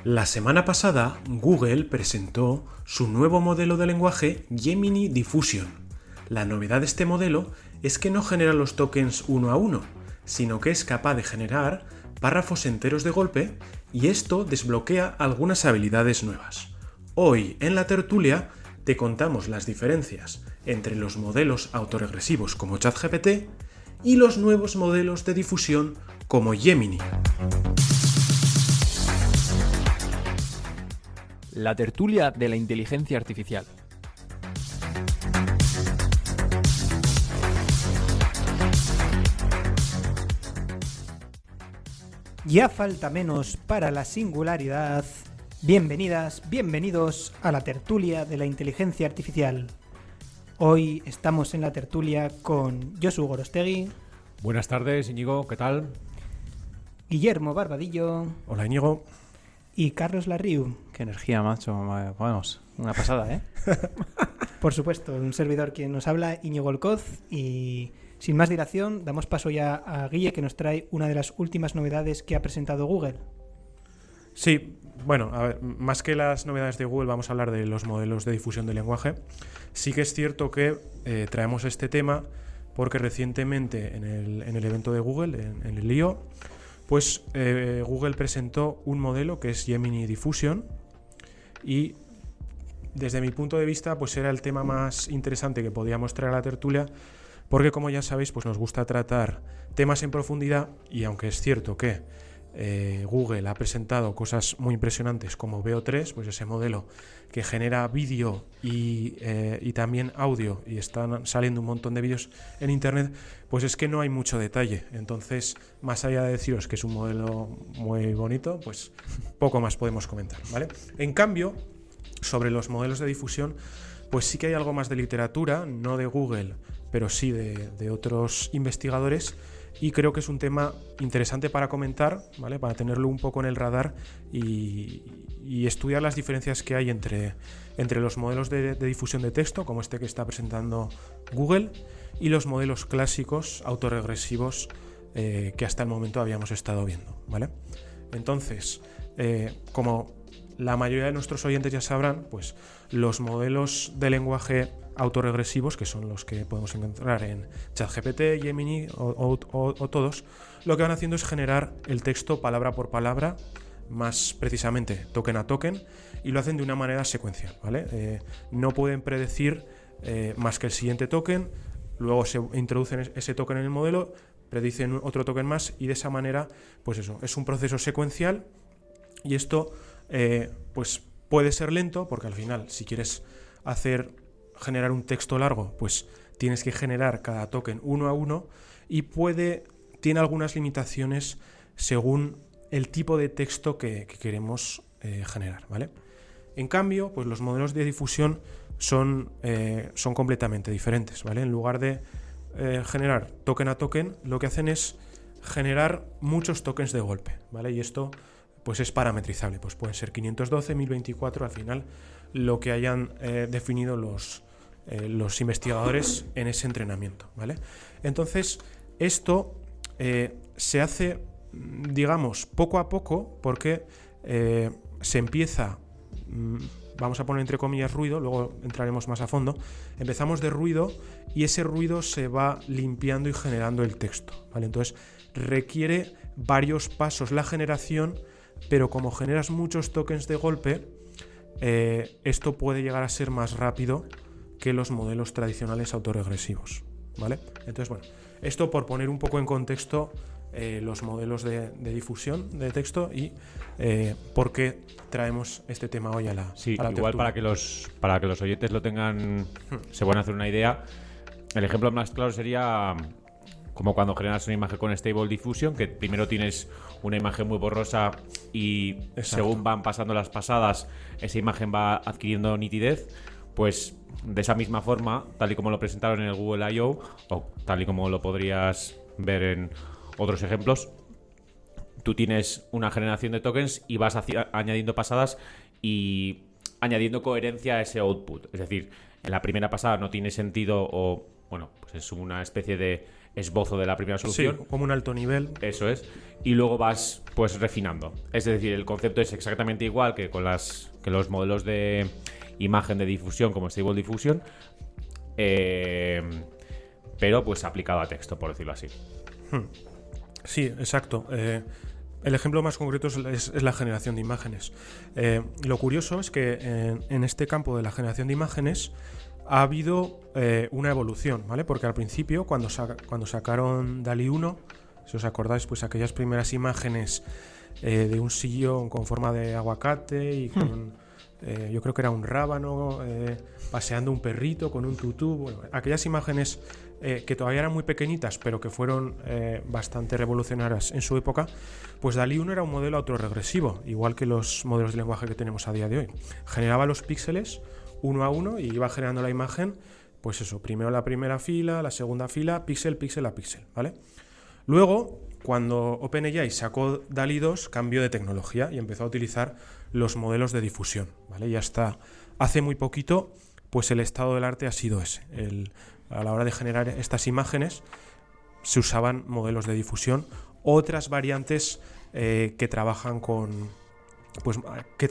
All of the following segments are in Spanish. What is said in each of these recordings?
La semana pasada, Google presentó su nuevo modelo de lenguaje Gemini Diffusion. La novedad de este modelo es que no genera los tokens uno a uno, sino que es capaz de generar párrafos enteros de golpe y esto desbloquea algunas habilidades nuevas. Hoy, en la tertulia, te contamos las diferencias entre los modelos autorregresivos como ChatGPT y los nuevos modelos de difusión como Gemini. La tertulia de la inteligencia artificial. Ya falta menos para la singularidad. Bienvenidas, bienvenidos a la tertulia de la inteligencia artificial. Hoy estamos en la tertulia con Josu Gorostegui. Buenas tardes, Íñigo, ¿qué tal? Guillermo Barbadillo. Hola, Íñigo. Y Carlos Larriu. Qué energía, macho. Vamos, una pasada, ¿eh? Por supuesto, un servidor quien nos habla, Íñigo Olcoz. Y sin más dilación, damos paso ya a Guille, que nos trae una de las últimas novedades que ha presentado Google. Sí, bueno, a ver, más que las novedades de Google, vamos a hablar de los modelos de difusión del lenguaje. Sí que es cierto que traemos este tema porque recientemente en el evento de Google, en el I.O., pues Google presentó un modelo que es Gemini Diffusion y desde mi punto de vista pues era el tema más interesante que podíamos traer a la tertulia porque, como ya sabéis, pues nos gusta tratar temas en profundidad y aunque es cierto que Google ha presentado cosas muy impresionantes como Veo 3, pues ese modelo que genera vídeo y también audio y están saliendo un montón de vídeos en internet, pues es que no hay mucho detalle. Entonces, más allá de deciros que es un modelo muy bonito, pues poco más podemos comentar, ¿vale? En cambio, sobre los modelos de difusión, pues sí que hay algo más de literatura, no de Google, pero sí de otros investigadores. Y creo que es un tema interesante para comentar, ¿vale? Para tenerlo un poco en el radar y estudiar las diferencias que hay entre los modelos de difusión de texto, como este que está presentando Google, y los modelos clásicos autorregresivos que hasta el momento habíamos estado viendo, ¿vale? Entonces, como la mayoría de nuestros oyentes ya sabrán, pues los modelos de lenguaje autorregresivos, que son los que podemos encontrar en ChatGPT, Gemini o todos, lo que van haciendo es generar el texto palabra por palabra, más precisamente token a token, y lo hacen de una manera secuencial, ¿vale? No pueden predecir más que el siguiente token, luego se introducen ese token en el modelo, predicen otro token más y de esa manera, pues eso, es un proceso secuencial y esto pues puede ser lento porque al final, si quieres generar un texto largo, pues tienes que generar cada token uno a uno y tiene algunas limitaciones según el tipo de texto que queremos generar, ¿vale? En cambio, pues los modelos de difusión son completamente diferentes, ¿vale? En lugar de generar token a token, lo que hacen es generar muchos tokens de golpe, ¿vale? Y esto pues es parametrizable, pues pueden ser 512, 1024, al final lo que hayan definido los investigadores en ese entrenamiento, ¿vale? Entonces, esto se hace, digamos, poco a poco, porque se empieza, vamos a poner entre comillas ruido, luego entraremos más a fondo, empezamos de ruido y ese ruido se va limpiando y generando el texto, ¿vale? Entonces, requiere varios pasos la generación, pero como generas muchos tokens de golpe, esto puede llegar a ser más rápido que los modelos tradicionales autorregresivos, ¿vale? Entonces, bueno, esto por poner un poco en contexto los modelos de difusión de texto y por qué traemos este tema hoy a la igual tertulia. para que los oyentes lo tengan, se puedan hacer una idea. El ejemplo más claro sería como cuando generas una imagen con Stable Diffusion, que primero tienes una imagen muy borrosa y Exacto. Según van pasando las pasadas, esa imagen va adquiriendo nitidez. Pues de esa misma forma, tal y como lo presentaron en el Google I.O., o tal y como lo podrías ver en otros ejemplos, tú tienes una generación de tokens y vas añadiendo pasadas y añadiendo coherencia a ese output. Es decir, en la primera pasada no tiene sentido o, bueno, pues es una especie de esbozo de la primera Sí, solución. como un alto nivel. Eso es. Y luego vas pues refinando. Es decir, el concepto es exactamente igual que con los modelos de imagen de difusión como Stable Diffusion, pero pues aplicado a texto, por decirlo así. Sí, exacto. El ejemplo más concreto es la generación de imágenes. Lo curioso es que en este campo de la generación de imágenes ha habido una evolución, ¿vale? Porque al principio, cuando sacaron DALL-E 1, si os acordáis, pues aquellas primeras imágenes de un sillón con forma de aguacate y con, yo creo que era un rábano, paseando un perrito con un tutú, bueno, aquellas imágenes que todavía eran muy pequeñitas, pero que fueron bastante revolucionarias en su época, pues DALL-E 1 era un modelo autorregresivo, igual que los modelos de lenguaje que tenemos a día de hoy. Generaba los píxeles uno a uno y iba generando la imagen, pues eso, primero la primera fila, la segunda fila, píxel, píxel a píxel, ¿vale? Luego, cuando OpenAI sacó DALL-E 2, cambió de tecnología y empezó a utilizar los modelos de difusión, ¿vale? Y hasta hace muy poquito, pues el estado del arte ha sido ese. A la hora de generar estas imágenes se usaban modelos de difusión, otras variantes que trabajan con, pues que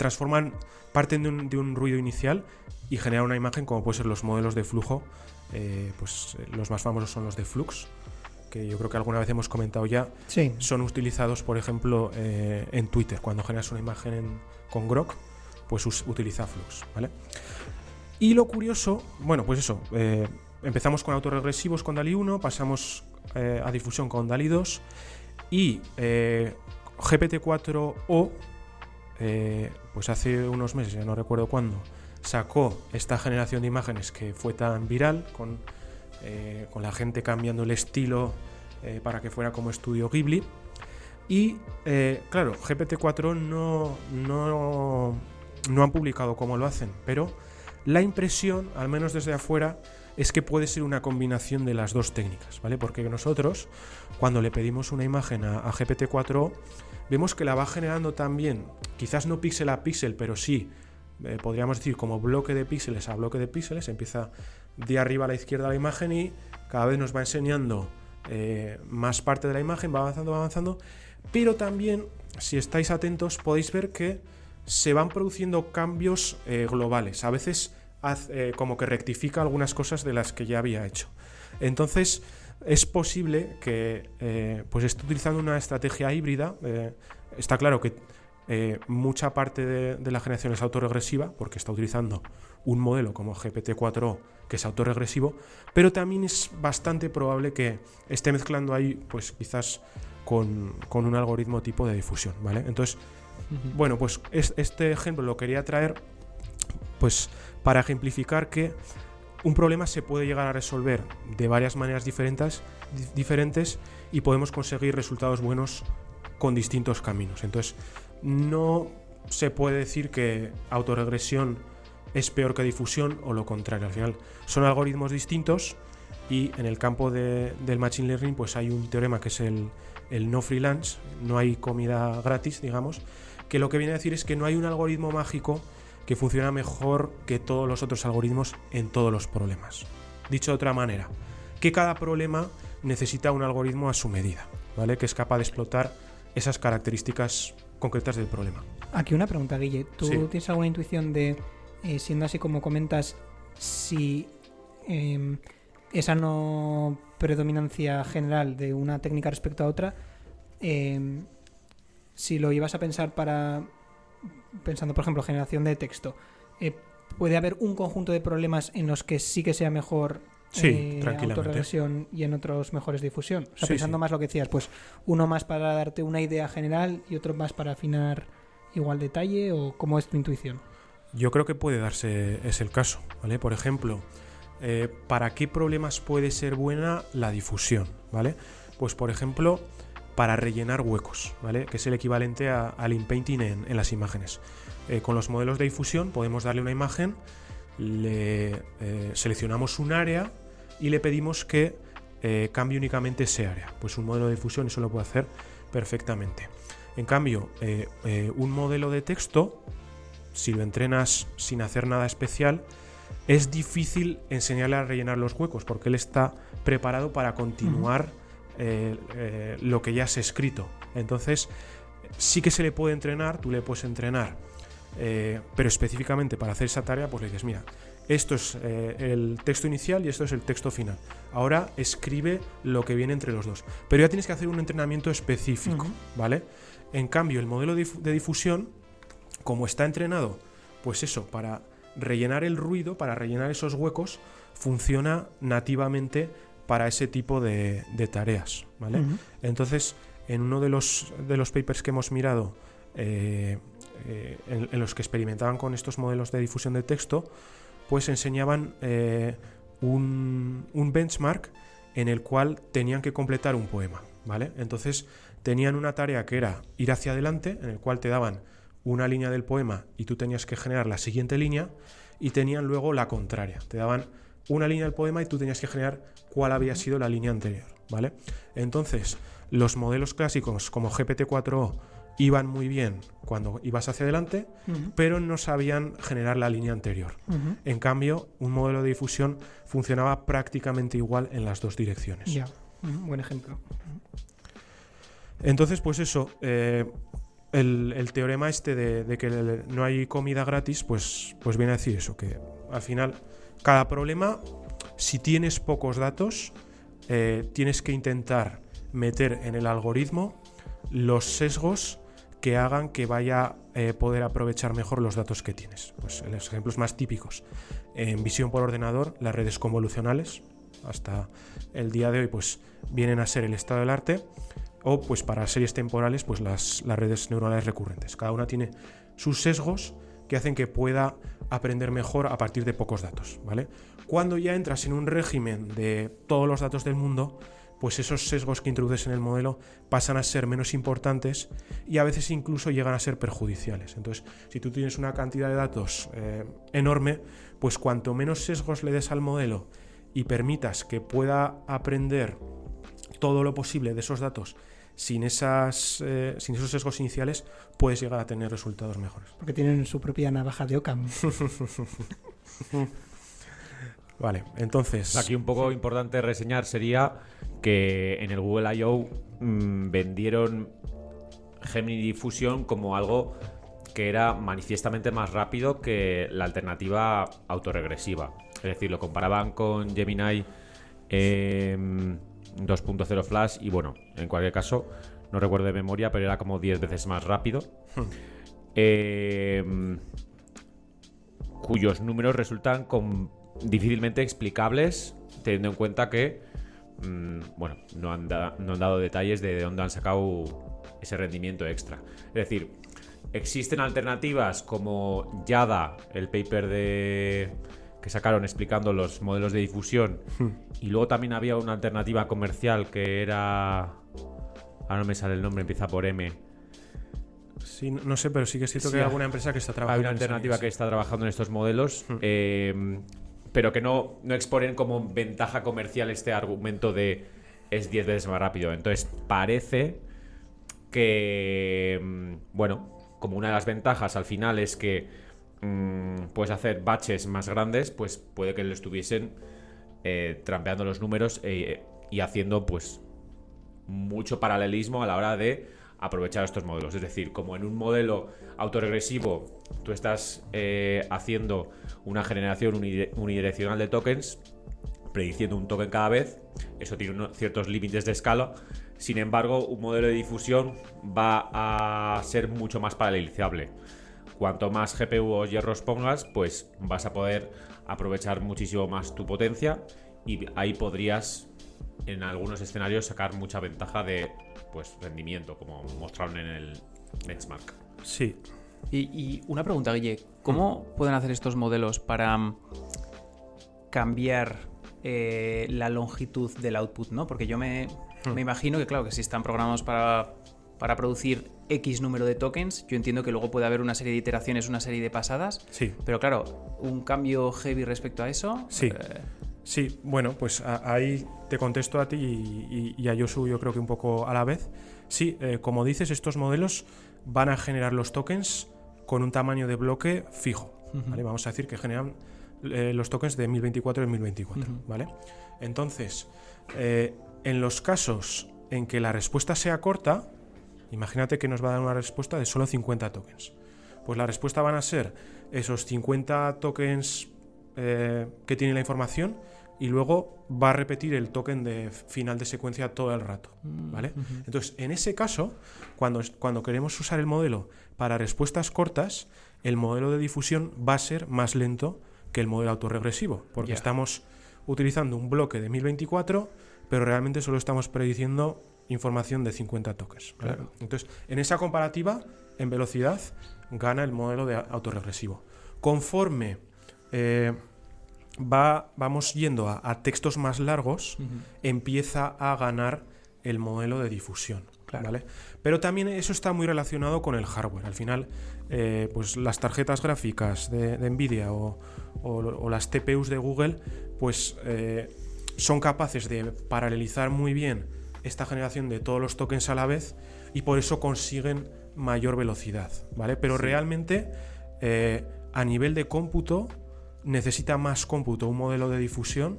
parten de un ruido inicial y generan una imagen, como pueden ser los modelos de flujo, pues los más famosos son los de Flux, que yo creo que alguna vez hemos comentado ya. Sí. Son utilizados, por ejemplo, en Twitter. Cuando generas una imagen con Grok, pues utiliza Flux, ¿vale? Y lo curioso, bueno, pues eso, empezamos con autorregresivos con DALL-E 1, pasamos a difusión con DALL-E 2 y GPT-4o, pues hace unos meses, ya no recuerdo cuándo, sacó esta generación de imágenes que fue tan viral, con la gente cambiando el estilo para que fuera como estudio Ghibli. Y claro, GPT-4 no han publicado cómo lo hacen, pero la impresión, al menos desde afuera, es que puede ser una combinación de las dos técnicas, ¿vale? Porque nosotros, cuando le pedimos una imagen a GPT-4, vemos que la va generando también, quizás no píxel a píxel, pero sí, podríamos decir como bloque de píxeles a bloque de píxeles, empieza de arriba a la izquierda la imagen y cada vez nos va enseñando más parte de la imagen, va avanzando, pero también, si estáis atentos, podéis ver que se van produciendo cambios globales, a veces como que rectifica algunas cosas de las que ya había hecho. Entonces es posible que pues esté utilizando una estrategia híbrida. Está claro que mucha parte de la generación es autorregresiva porque está utilizando un modelo como GPT-4o que es autorregresivo, pero también es bastante probable que esté mezclando ahí pues quizás con un algoritmo tipo de difusión, ¿vale? Entonces, bueno, pues este ejemplo lo quería traer pues para ejemplificar que un problema se puede llegar a resolver de varias maneras diferentes y podemos conseguir resultados buenos con distintos caminos. Entonces, no se puede decir que autorregresión es peor que difusión o lo contrario. Al final son algoritmos distintos y en el campo del Machine Learning pues hay un teorema que es el no free lunch, no hay comida gratis, digamos, que lo que viene a decir es que no hay un algoritmo mágico que funciona mejor que todos los otros algoritmos en todos los problemas. Dicho de otra manera, que cada problema necesita un algoritmo a su medida, ¿vale? Que es capaz de explotar esas características concretas del problema. Aquí una pregunta, Guille. ¿Tú Sí. tienes alguna intuición de, siendo así como comentas, si esa no predominancia general de una técnica respecto a otra, si lo ibas a pensar pensando, por ejemplo, generación de texto, ¿puede haber un conjunto de problemas en los que sí que sea mejor Sí, tranquilamente. autorregresión y en otros mejores difusión? O sea, Sí, pensando sí. más lo que decías, pues uno más para darte una idea general y otro más para afinar igual detalle, ¿o cómo es tu intuición? Yo creo que puede darse ese el caso, ¿vale? Por ejemplo, ¿para qué problemas puede ser buena la difusión, ¿vale? Pues por ejemplo, para rellenar huecos, ¿vale? Que es el equivalente al inpainting en las imágenes. Con los modelos de difusión podemos darle una imagen, le seleccionamos un área y le pedimos que cambie únicamente ese área. Pues un modelo de difusión eso lo puede hacer perfectamente. En cambio, un modelo de texto, si lo entrenas sin hacer nada especial, es difícil enseñarle a rellenar los huecos porque él está preparado para continuar lo que ya has escrito. Entonces, sí que se le puede entrenar, tú le puedes entrenar, pero específicamente para hacer esa tarea, pues le dices, mira, esto es el texto inicial y esto es el texto final. Ahora escribe lo que viene entre los dos. Pero ya tienes que hacer un entrenamiento específico, ¿vale? En cambio, el modelo de difusión, como está entrenado, pues eso, para rellenar el ruido, para rellenar esos huecos, funciona nativamente para ese tipo de tareas, ¿vale? Entonces, en uno de los papers que hemos mirado, en los que experimentaban con estos modelos de difusión de texto, pues enseñaban un benchmark en el cual tenían que completar un poema, ¿vale? Entonces tenían una tarea que era ir hacia adelante, en el cual te daban una línea del poema y tú tenías que generar la siguiente línea, y tenían luego la contraria, te daban una línea del poema y tú tenías que generar cuál había sido la línea anterior, ¿vale? Entonces, los modelos clásicos como GPT-4o iban muy bien cuando ibas hacia adelante, pero no sabían generar la línea anterior. En cambio, un modelo de difusión funcionaba prácticamente igual en las dos direcciones. Ya, buen ejemplo. Entonces, pues eso, el teorema este de que no hay comida gratis, pues viene a decir eso, que al final cada problema, si tienes pocos datos, tienes que intentar meter en el algoritmo los sesgos que hagan que vaya a poder aprovechar mejor los datos que tienes. Pues los ejemplos más típicos: en visión por ordenador, las redes convolucionales, hasta el día de hoy, pues vienen a ser el estado del arte, o pues para series temporales, pues las redes neuronales recurrentes. Cada una tiene sus sesgos que hacen que pueda aprender mejor a partir de pocos datos, ¿vale? Cuando ya entras en un régimen de todos los datos del mundo, pues esos sesgos que introduces en el modelo pasan a ser menos importantes y a veces incluso llegan a ser perjudiciales. Entonces, si tú tienes una cantidad de datos enorme, pues cuanto menos sesgos le des al modelo y permitas que pueda aprender todo lo posible de esos datos sin esos sesgos iniciales, puedes llegar a tener resultados mejores. Porque tienen su propia navaja de Occam. Vale, entonces... Aquí un poco importante reseñar sería que en el Google I.O. Vendieron Gemini Diffusion como algo que era manifiestamente más rápido que la alternativa autorregresiva. Es decir, lo comparaban con Gemini 2.0 Flash y bueno, en cualquier caso, no recuerdo de memoria, pero era como 10 veces más rápido. Cuyos números resultan difícilmente explicables, teniendo en cuenta que no han dado detalles de dónde han sacado ese rendimiento extra. Es decir, existen alternativas como YADA, el paper que sacaron explicando los modelos de difusión, y luego también había una alternativa comercial que era... Ahora no me sale el nombre, empieza por M. Sí, no sé, pero sí que es cierto que hay alguna empresa que está trabajando. Hay una alternativa que está trabajando en estos modelos, pero que no exponen como ventaja comercial este argumento de es 10 veces más rápido. Entonces parece que, como una de las ventajas al final es que puedes hacer batches más grandes, pues puede que lo estuviesen trampeando los números y haciendo pues mucho paralelismo a la hora de aprovechar estos modelos. Es decir, como en un modelo autorregresivo tú estás haciendo una generación unidireccional de tokens, prediciendo un token cada vez, eso tiene ciertos límites de escala. Sin embargo, un modelo de difusión va a ser mucho más paralelizable. Cuanto más GPU o hierros pongas, pues vas a poder aprovechar muchísimo más tu potencia y ahí podrías en algunos escenarios sacar mucha ventaja de rendimiento, como mostraron en el benchmark. Sí. Y una pregunta, Guille, ¿cómo pueden hacer estos modelos para cambiar la longitud del output, ¿no? Porque yo me imagino que, claro, que si están programados para producir X número de tokens, yo entiendo que luego puede haber una serie de iteraciones, una serie de pasadas. Sí. Pero claro, un cambio heavy respecto a eso. Sí. Sí, bueno, pues ahí te contesto a ti y a Josu, yo creo que un poco a la vez. Sí, como dices, estos modelos van a generar los tokens con un tamaño de bloque fijo, ¿vale? Vamos a decir que generan los tokens de 1024 y 1024, ¿vale? Entonces, en los casos en que la respuesta sea corta, imagínate que nos va a dar una respuesta de solo 50 tokens. Pues la respuesta van a ser esos 50 tokens que tiene la información, y luego va a repetir el token de final de secuencia todo el rato, ¿vale? Entonces, en ese caso, cuando queremos usar el modelo para respuestas cortas, el modelo de difusión va a ser más lento que el modelo autorregresivo, porque estamos utilizando un bloque de 1024, pero realmente solo estamos prediciendo información de 50 tokens, ¿vale? Claro. Entonces, en esa comparativa, en velocidad, gana el modelo de autorregresivo. Conforme vamos yendo a textos más largos, empieza a ganar el modelo de difusión, ¿vale? Pero también eso está muy relacionado con el hardware. Al final, pues las tarjetas gráficas de Nvidia o las TPUs de Google, pues son capaces de paralelizar muy bien esta generación de todos los tokens a la vez, y por eso consiguen mayor velocidad, ¿vale? Pero realmente, a nivel de cómputo, necesita más cómputo un modelo de difusión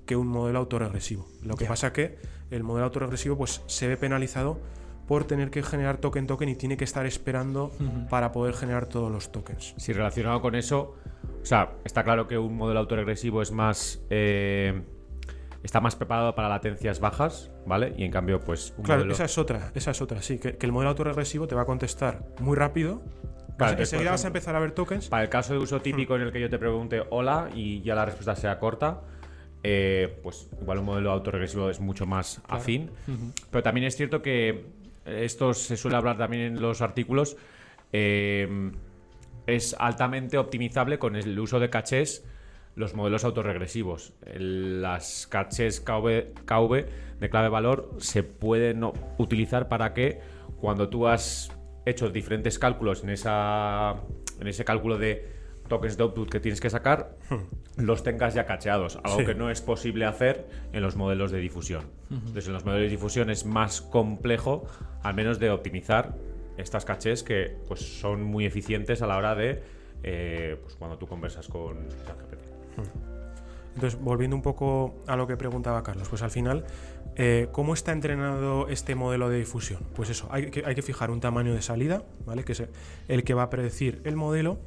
que un modelo autorregresivo. Lo que pasa que el modelo autorregresivo pues se ve penalizado por tener que generar token y tiene que estar esperando para poder generar todos los tokens. Sí, relacionado con eso, o sea, está claro que un modelo autorregresivo es más está más preparado para latencias bajas, ¿vale? Y en cambio, pues un claro, modelo... esa es otra, sí, que el modelo autorregresivo te va a contestar muy rápido. Claro, enseguida vas a empezar a ver tokens. Para el caso de uso típico en el que yo te pregunte hola y ya la respuesta sea corta, pues igual un modelo autorregresivo es mucho más afín. Pero también es cierto que esto se suele hablar también en los artículos, es altamente optimizable con el uso de cachés los modelos autorregresivos. Las cachés KV de clave valor se pueden utilizar para que cuando tú has hecho diferentes cálculos en ese cálculo de tokens de output que tienes que sacar, los tengas ya cacheados, algo que no es posible hacer en los modelos de difusión. Entonces, en los modelos de difusión es más complejo, al menos, de optimizar estas cachés que pues son muy eficientes a la hora de pues cuando tú conversas con ChatGPT. Entonces, volviendo un poco a lo que preguntaba Carlos, pues al final, ¿cómo está entrenado este modelo de difusión? Pues eso, hay que fijar un tamaño de salida, ¿vale? Que es el que va a predecir el modelo.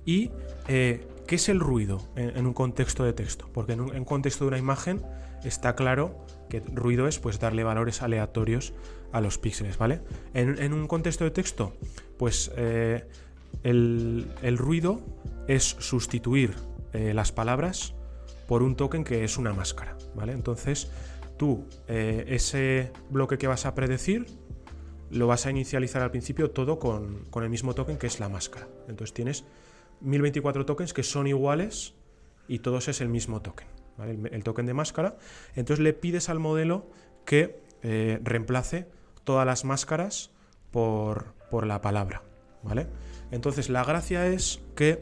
Y ¿qué es el ruido en un contexto de texto? Porque en un contexto de una imagen está claro que ruido es pues darle valores aleatorios a los píxeles, ¿vale? En un contexto de texto, pues el ruido es sustituir las palabras por un token que es una máscara, ¿vale? Entonces tú ese bloque que vas a predecir lo vas a inicializar al principio todo con el mismo token que es la máscara. Entonces tienes 1024 tokens que son iguales y todos es el mismo token, ¿vale? El token de máscara. Entonces le pides al modelo que reemplace todas las máscaras por la palabra, ¿vale? Entonces la gracia es que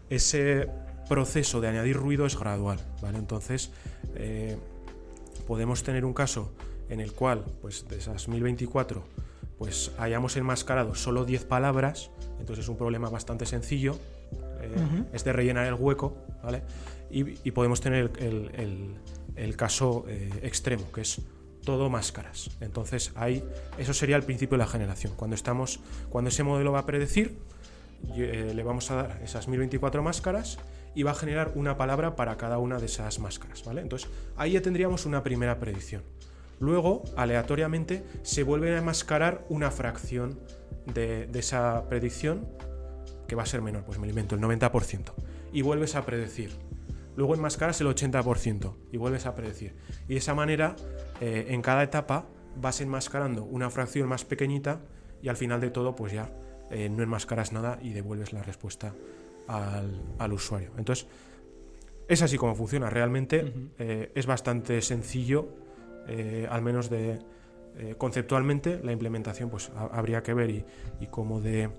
ese proceso de añadir ruido es gradual, ¿vale? Entonces podemos tener un caso en el cual pues de esas 1024 pues hayamos enmascarado solo 10 palabras, entonces es un problema bastante sencillo, es de rellenar el hueco, ¿vale? Y podemos tener el caso extremo, que es todo máscaras. Entonces eso sería el principio de la generación. Cuando ese modelo va a predecir, le vamos a dar esas 1024 máscaras y va a generar una palabra para cada una de esas máscaras, ¿vale? Entonces ahí ya tendríamos una primera predicción. Luego, aleatoriamente, se vuelve a enmascarar una fracción de esa predicción que va a ser menor, pues me invento, el 90%. Y vuelves a predecir. Luego enmascaras el 80% y vuelves a predecir. Y de esa manera, en cada etapa, vas enmascarando una fracción más pequeñita y al final de todo, pues ya no enmascaras nada y devuelves la respuesta al usuario. Entonces, es así como funciona. Realmente es bastante sencillo. Al menos conceptualmente la implementación pues habría que ver y cómo de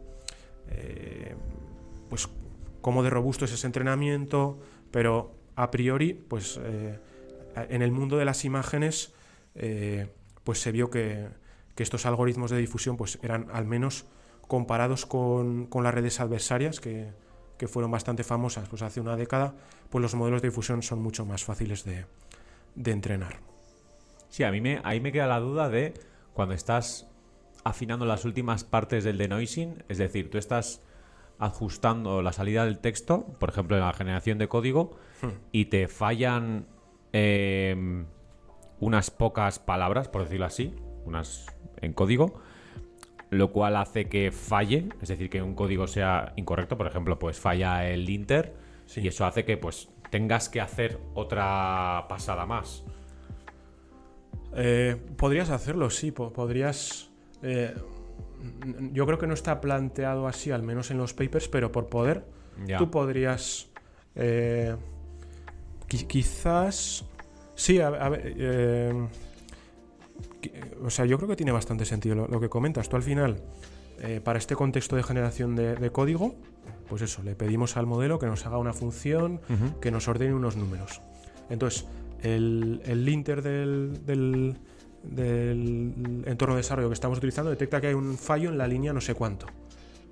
robusto es ese entrenamiento, pero a priori pues en el mundo de las imágenes pues se vio que estos algoritmos de difusión pues eran al menos comparados con las redes adversarias que que fueron bastante famosas pues hace una década, pues los modelos de difusión son mucho más fáciles de entrenar. Sí, ahí me queda la duda de cuando estás afinando las últimas partes del denoising, es decir, tú estás ajustando la salida del texto, por ejemplo, en la generación de código, y te fallan unas pocas palabras, por decirlo así, unas en código, lo cual hace que falle, es decir, que un código sea incorrecto, por ejemplo, pues falla el linter, Sí. y eso hace que pues tengas que hacer otra pasada más. Podrías hacerlo, sí, podrías... yo creo que no está planteado así, al menos en los papers, pero por poder, Ya. tú podrías... quizás... Sí, a ver... o sea, yo creo que tiene bastante sentido lo que comentas. Tú al final, para este contexto de generación de código, pues eso, le pedimos al modelo que nos haga una función, que nos ordene unos números. Entonces, el linter del entorno de desarrollo que estamos utilizando detecta que hay un fallo en la línea no sé cuánto.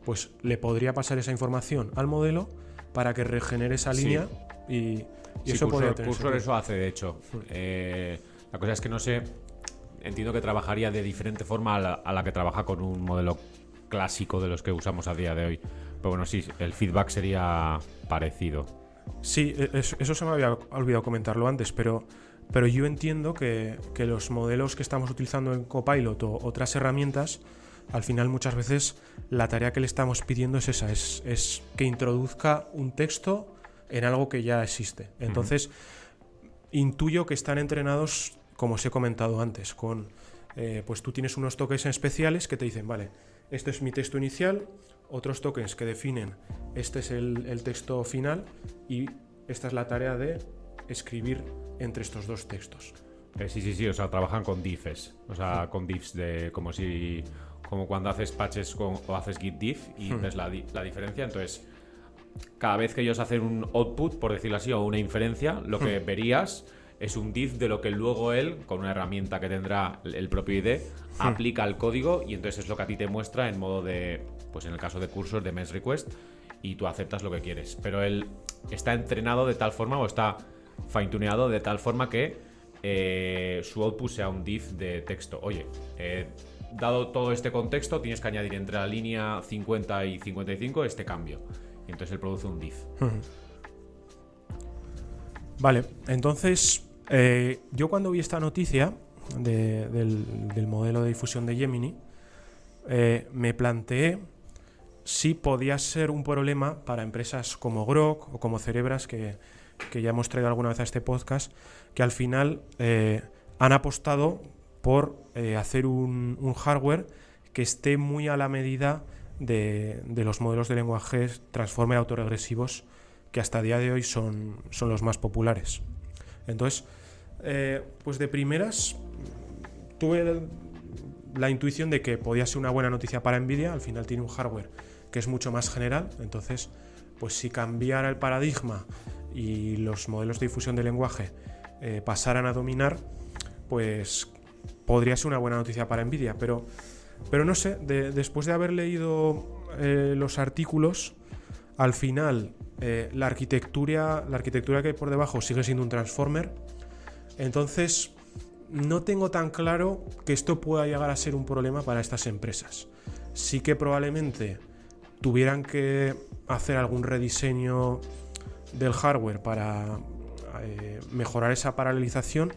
Pues le podría pasar esa información al modelo para que regenere esa Sí. línea y Sí, eso podría tener Cursor sentido. eso hace, de hecho. La cosa es que no sé, entiendo que trabajaría de diferente forma a la que trabaja con un modelo clásico de los que usamos a día de hoy. Pero bueno, sí, el feedback sería parecido. Sí, eso se me había olvidado comentarlo antes, pero yo entiendo que los modelos que estamos utilizando en Copilot o otras herramientas, al final muchas veces la tarea que le estamos pidiendo es esa, es que introduzca un texto en algo que ya existe. Entonces, intuyo que están entrenados, como os he comentado antes, con pues tú tienes unos tokens especiales que te dicen, vale, este es mi texto inicial, otros tokens que definen este es el texto final y esta es la tarea de escribir entre estos dos textos. Sí, o sea, trabajan con diffs, o sea, con diffs de como cuando haces patches o haces git diff y ves la diferencia. Entonces, cada vez que ellos hacen un output, por decirlo así, o una inferencia, lo que verías es un diff de lo que luego él, con una herramienta que tendrá el propio IDE, aplica al código, y entonces es lo que a ti te muestra en modo de, pues en el caso de Cursor, de MES request, y tú aceptas lo que quieres. Pero él está entrenado de tal forma, o está fine-tuneado de tal forma que su output sea un diff de texto. Oye, dado todo este contexto, tienes que añadir entre la línea 50 y 55 este cambio. Y entonces él produce un diff. Vale, entonces yo cuando vi esta noticia del modelo de difusión de Gemini, me planteé si podía ser un problema para empresas como Grok o como Cerebras, que ya hemos traído alguna vez a este podcast, que al final han apostado por hacer un hardware que esté muy a la medida de los modelos de lenguaje transformer autorregresivos que hasta el día de hoy son los más populares. Entonces, pues de primeras tuve la intuición de que podía ser una buena noticia para Nvidia. Al final tiene un hardware que es mucho más general, entonces pues si cambiara el paradigma y los modelos de difusión de lenguaje pasaran a dominar, pues podría ser una buena noticia para Nvidia, pero no sé, después de haber leído los artículos, al final la arquitectura que hay por debajo sigue siendo un transformer, entonces no tengo tan claro que esto pueda llegar a ser un problema para estas empresas. Sí que probablemente tuvieran que hacer algún rediseño del hardware para mejorar esa paralelización,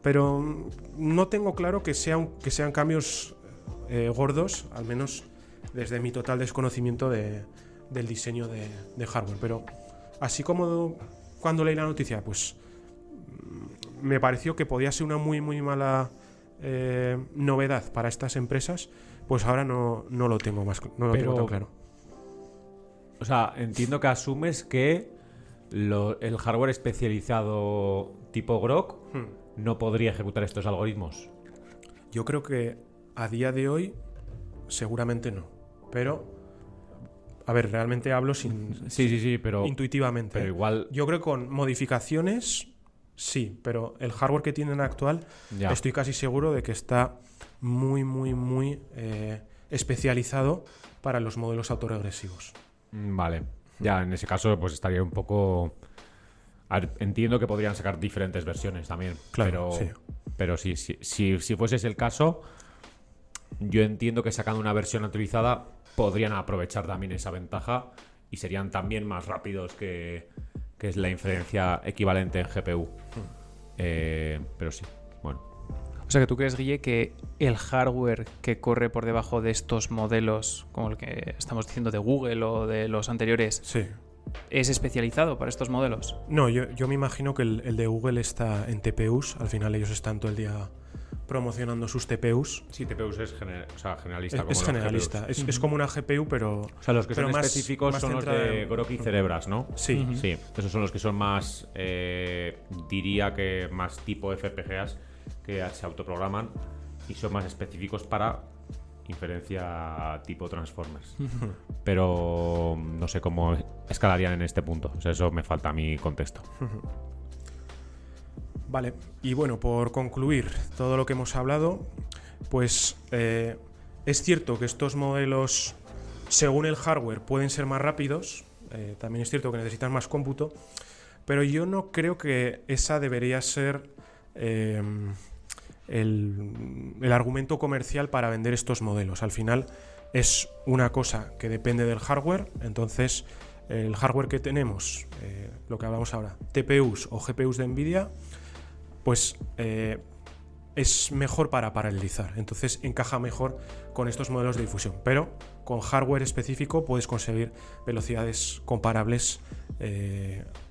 pero no tengo claro que sean cambios gordos, al menos desde mi total desconocimiento del diseño de hardware. Pero así como cuando leí la noticia, pues me pareció que podía ser una muy muy mala novedad para estas empresas, pues ahora no lo tengo tengo tan claro. O sea, entiendo que asumes que el hardware especializado tipo Grok no podría ejecutar estos algoritmos. Yo creo que a día de hoy seguramente no, pero a ver, realmente hablo Sí, pero intuitivamente. pero igual Yo creo que con modificaciones sí, pero el hardware que tienen actual ya. estoy casi seguro de que está muy muy muy especializado para los modelos autorregresivos. Vale. Ya, en ese caso, pues estaría un poco... A ver, entiendo que podrían sacar diferentes versiones también. Claro, pero sí, si fuese ese el caso, yo entiendo que sacando una versión actualizada podrían aprovechar también esa ventaja y serían también más rápidos que es la inferencia equivalente en GPU. Pero sí, bueno. O sea que tú crees, Guille, que el hardware que corre por debajo de estos modelos, como el que estamos diciendo de Google o de los anteriores, Sí. es especializado para estos modelos? No, yo me imagino que el de Google está en TPUs. Al final ellos están todo el día promocionando sus TPUs. Sí, TPUs es generalista. Como Es los generalista. GPUs. Es como una GPU, pero... O sea, los que pero son más- específicos más son los centrada de en- Groq y Cerebras, ¿no? Sí. Sí, esos son los que son más, diría que más tipo FPGAs que se autoprograman y son más específicos para inferencia tipo Transformers. Pero no sé cómo escalarían en este punto. O sea, eso me falta a mi contexto. Vale, y bueno, por concluir todo lo que hemos hablado, pues es cierto que estos modelos, según el hardware, pueden ser más rápidos, también es cierto que necesitan más cómputo, pero yo no creo que esa debería ser el argumento comercial para vender estos modelos. Al final es una cosa que depende del hardware, entonces el hardware que tenemos, lo que hablamos ahora, TPUs o GPUs de NVIDIA, pues es mejor para paralelizar, entonces encaja mejor con estos modelos de difusión, pero con hardware específico puedes conseguir velocidades comparables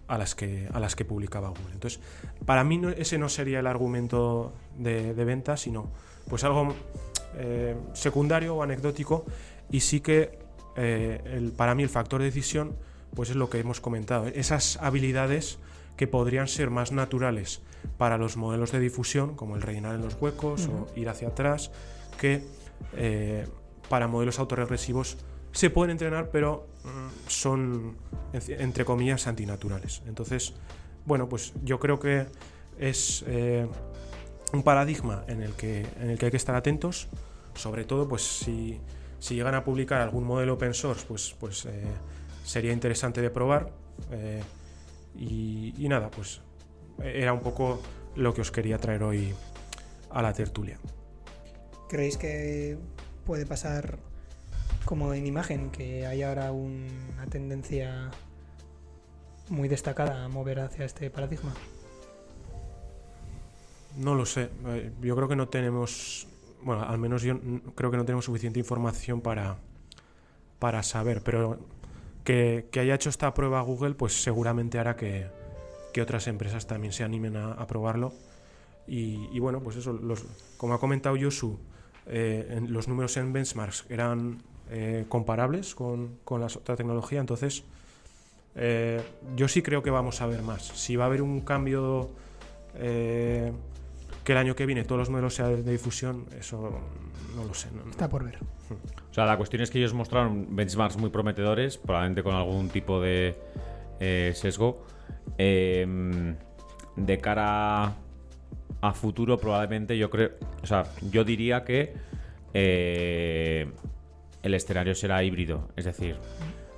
a las que publicaba Google. Entonces, para mí ese no sería el argumento de venta, sino pues algo secundario o anecdótico, y sí que para mí el factor de decisión pues es lo que hemos comentado, esas habilidades que podrían ser más naturales para los modelos de difusión, como el rellenar en los huecos o ir hacia atrás, que para modelos autorregresivos se pueden entrenar, pero son, entre comillas, antinaturales. Entonces, bueno, pues yo creo que es un paradigma en el que hay que estar atentos, sobre todo pues si llegan a publicar algún modelo open source, pues sería interesante de probar. Y nada, pues era un poco lo que os quería traer hoy a la tertulia. ¿Creéis que puede pasar como en imagen, que hay ahora una tendencia muy destacada a mover hacia este paradigma? No lo sé, yo creo que no tenemos, bueno, al menos yo creo que no tenemos suficiente información para saber, pero que haya hecho esta prueba Google, pues seguramente hará que otras empresas también se animen a probarlo. Y bueno, pues eso, como ha comentado Josu, los números en benchmarks eran comparables con la otra tecnología, entonces yo sí creo que vamos a ver más. Si va a haber un cambio que el año que viene todos los modelos sean de difusión, eso no lo sé. No. Está por ver. O sea, la cuestión es que ellos mostraron benchmarks muy prometedores, probablemente con algún tipo de sesgo. De cara a futuro, probablemente yo creo, o sea, yo diría que el escenario será híbrido, es decir,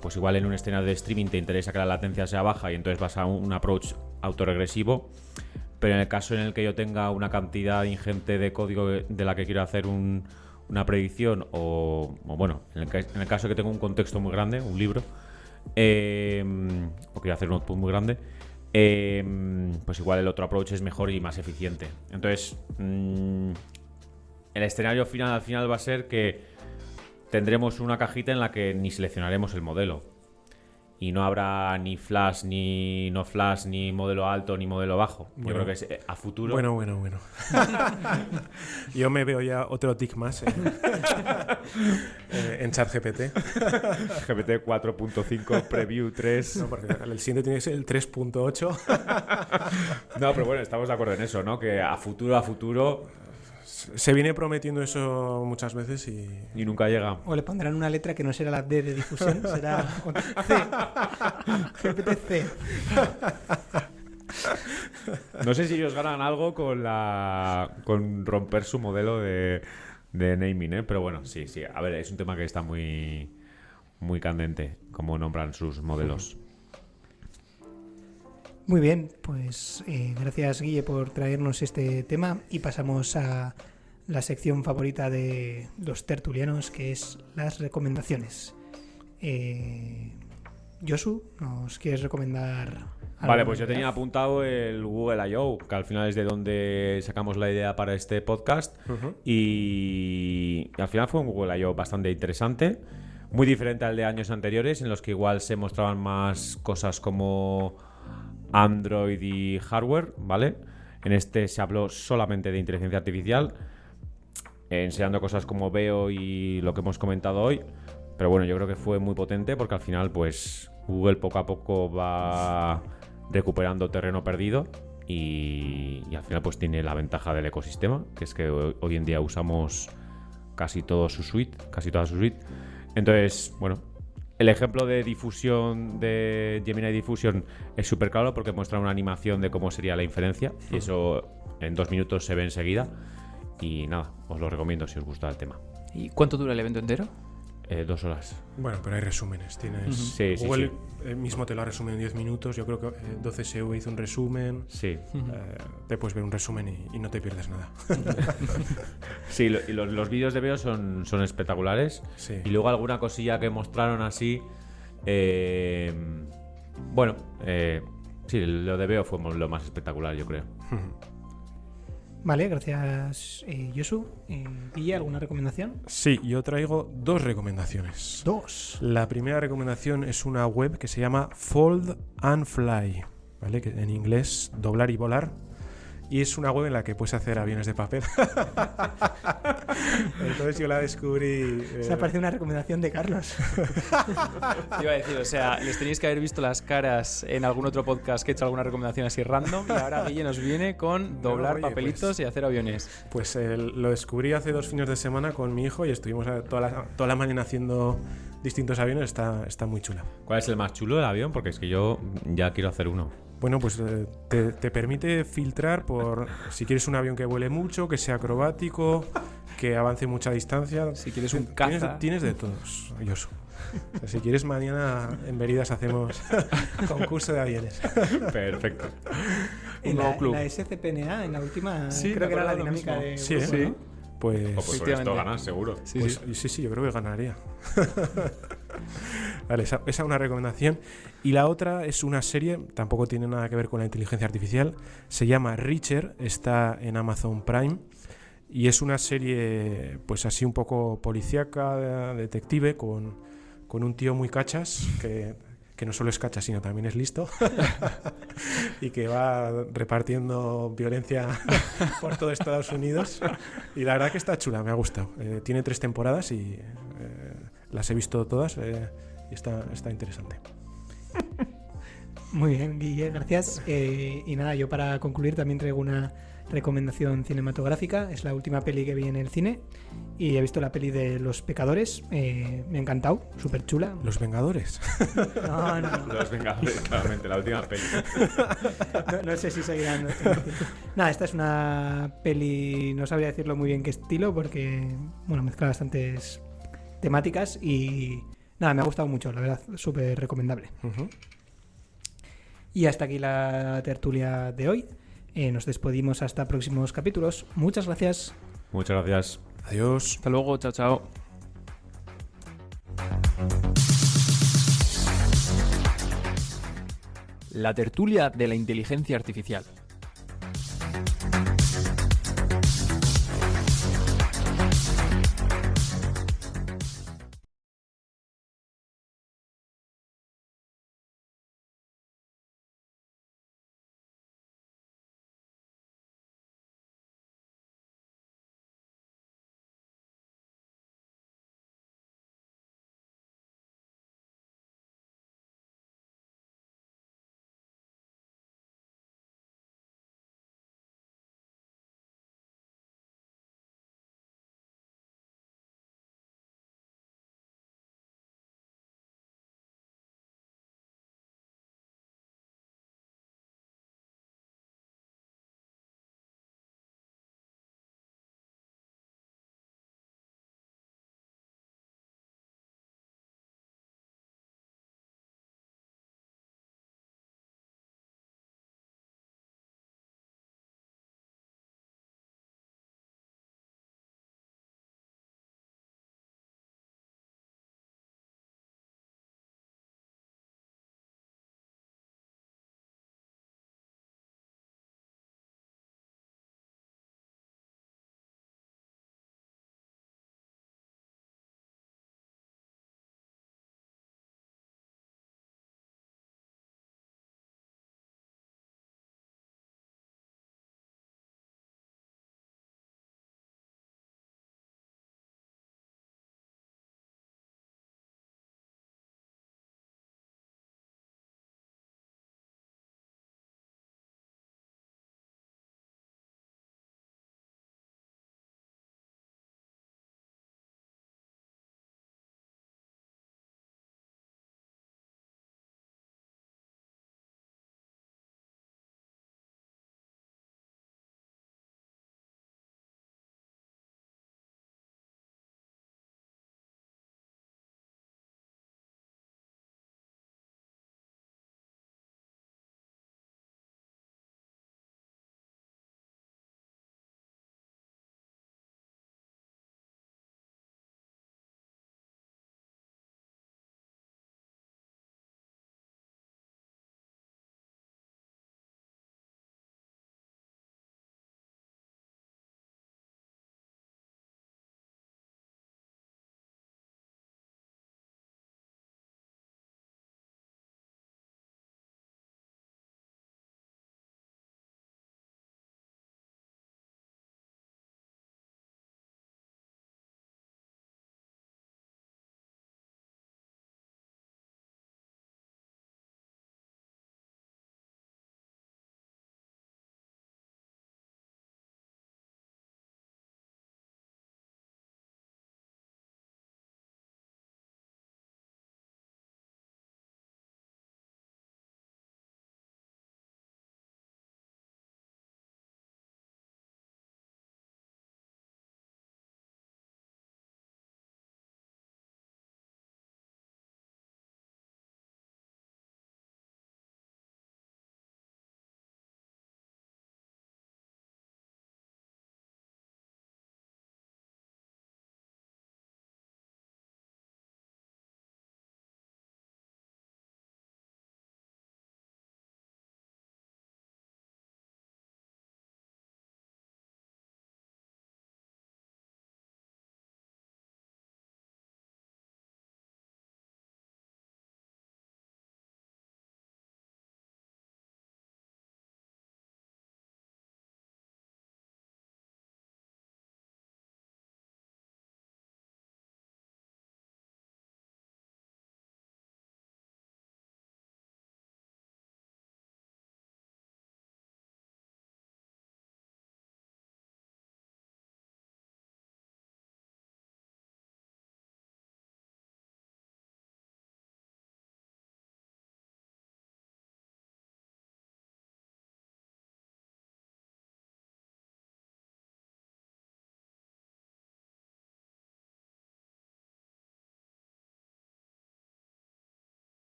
pues igual en un escenario de streaming te interesa que la latencia sea baja y entonces vas a un approach autoregresivo, pero en el caso en el que yo tenga una cantidad ingente de código de la que quiero hacer una predicción o bueno, en el caso de que tenga un contexto muy grande, un libro, o quiero hacer un output muy grande, pues igual el otro approach es mejor y más eficiente. Entonces, el escenario final al final va a ser que tendremos una cajita en la que ni seleccionaremos el modelo y no habrá ni flash, ni no flash, ni modelo alto, ni modelo bajo. Yo creo que es, a futuro... Bueno. Yo me veo ya otro tick más en ChatGPT. GPT 4.5 Preview 3. No, porque el siguiente tiene que ser el 3.8. No, pero bueno, estamos de acuerdo en eso, ¿no? Que a futuro Se viene prometiendo eso muchas veces y nunca llega. O le pondrán una letra que no será la D de difusión, será C. GPT-C. No sé si ellos ganan algo con romper su modelo de naming, ¿eh? Pero bueno, sí. A ver, es un tema que está muy muy candente, como nombran sus modelos. Muy bien, pues gracias Guille por traernos este tema y pasamos a la sección favorita de los tertulianos, que es las recomendaciones. Josu, ¿nos quieres recomendar algo? Vale, pues yo tenía apuntado el Google I.O., que al final es de donde sacamos la idea para este podcast. Y al final fue un Google I.O. bastante interesante, muy diferente al de años anteriores, en los que igual se mostraban más cosas como Android y hardware, ¿vale? En este se habló solamente de inteligencia artificial, enseñando cosas como Veo y lo que hemos comentado hoy. Pero bueno, yo creo que fue muy potente porque al final pues Google poco a poco va recuperando terreno perdido y al final pues tiene la ventaja del ecosistema, que es que hoy en día usamos casi toda su suite. Entonces, bueno, el ejemplo de difusión de Gemini Diffusion es súper claro porque muestra una animación de cómo sería la inferencia y eso en 2 minutos se ve enseguida. Y nada, os lo recomiendo si os gusta el tema. ¿Y cuánto dura el evento entero? 2 horas. Bueno, pero hay resúmenes. Tienes Sí, Google sí. mismo te lo resume en 10 minutos. Yo creo que 12SEO hizo un resumen. Sí. Te puedes ver un resumen y no te pierdes nada. Sí, y los vídeos de Veo son espectaculares. Sí. Y luego alguna cosilla que mostraron así. Bueno, sí, lo de Veo fue lo más espectacular, yo creo. Vale, gracias Josu. Guille, ¿alguna recomendación? Sí, yo traigo 2 recomendaciones. 2. La primera recomendación es una web que se llama Fold and Fly, ¿vale? Que en inglés doblar y volar. Y es una web en la que puedes hacer aviones de papel. Entonces yo la descubrí. Se ha parecido una recomendación de Carlos. Te iba a decir, o sea, les tenéis que haber visto las caras en algún otro podcast que he hecho alguna recomendación así random y ahora Guille nos viene con doblar Oye, papelitos pues, y hacer aviones. Pues lo descubrí hace 2 fines de semana con mi hijo y estuvimos toda la mañana haciendo distintos aviones. Está muy chula. ¿Cuál es el más chulo del avión? Porque es que yo ya quiero hacer uno. Bueno, pues te permite filtrar por si quieres un avión que vuele mucho, que sea acrobático, que avance mucha distancia. Si quieres un caza. Tienes de todos, Josu. O sea, si quieres, mañana en Veridas hacemos concurso de aviones. Perfecto. En nuevo la, club. en la SCPNA, en la última, Sí, creo me que era la acuerdo lo dinámica mismo. de Sí, grupo, ¿eh? ¿no? Pues Pues por esto Efectivamente. ganas, seguro. Sí, pues, sí. sí, yo creo que ganaría. Vale, esa es una recomendación. Y la otra es una serie, tampoco tiene nada que ver con la inteligencia artificial. Se llama Reacher, está en Amazon Prime. Y es una serie, pues así un poco policíaca, detective, con un tío muy cachas, que no solo es cachas, sino también es listo. Y que va repartiendo violencia por todo Estados Unidos. Y la verdad que está chula, me ha gustado. Tiene 3 temporadas y las he visto todas y está interesante. Muy bien, Guille, gracias. Y nada, yo para concluir también traigo una recomendación cinematográfica. Es la última peli que vi en el cine y he visto la peli de Los Pecadores. Me ha encantado, súper chula. Los Vengadores. No. Los Vengadores, claramente, la última peli. No sé si seguirán. Nada, esta es una peli, no sabría decirlo muy bien qué estilo, porque bueno, mezcla bastantes temáticas y nada, me ha gustado mucho, la verdad, súper recomendable. Uh-huh. Y hasta aquí la tertulia de hoy. Nos despedimos hasta próximos capítulos. Muchas gracias. Muchas gracias. Adiós. Hasta luego, chao, chao. La tertulia de la inteligencia artificial.